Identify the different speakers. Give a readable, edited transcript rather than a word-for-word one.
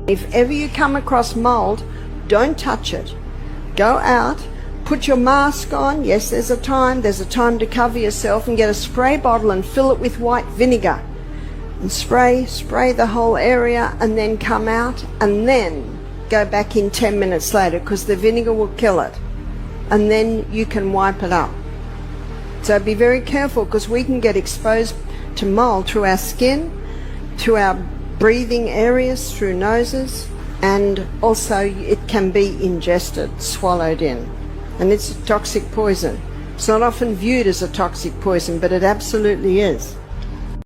Speaker 1: If ever you come across mold, don't touch it. Go out, put your mask on. Yes, there's a time to cover yourself, and get a spray bottle and fill it with white vinegar. And spray the whole area, and then come out, and then go back in 10 minutes later, because the vinegar will kill it. And then you can wipe it up. So be very careful, because we can get exposed to mold through our skin, through our breathing areas, through noses, and also it can be ingested, swallowed in. And it's a toxic poison. It's not often viewed as a toxic poison, but it absolutely is.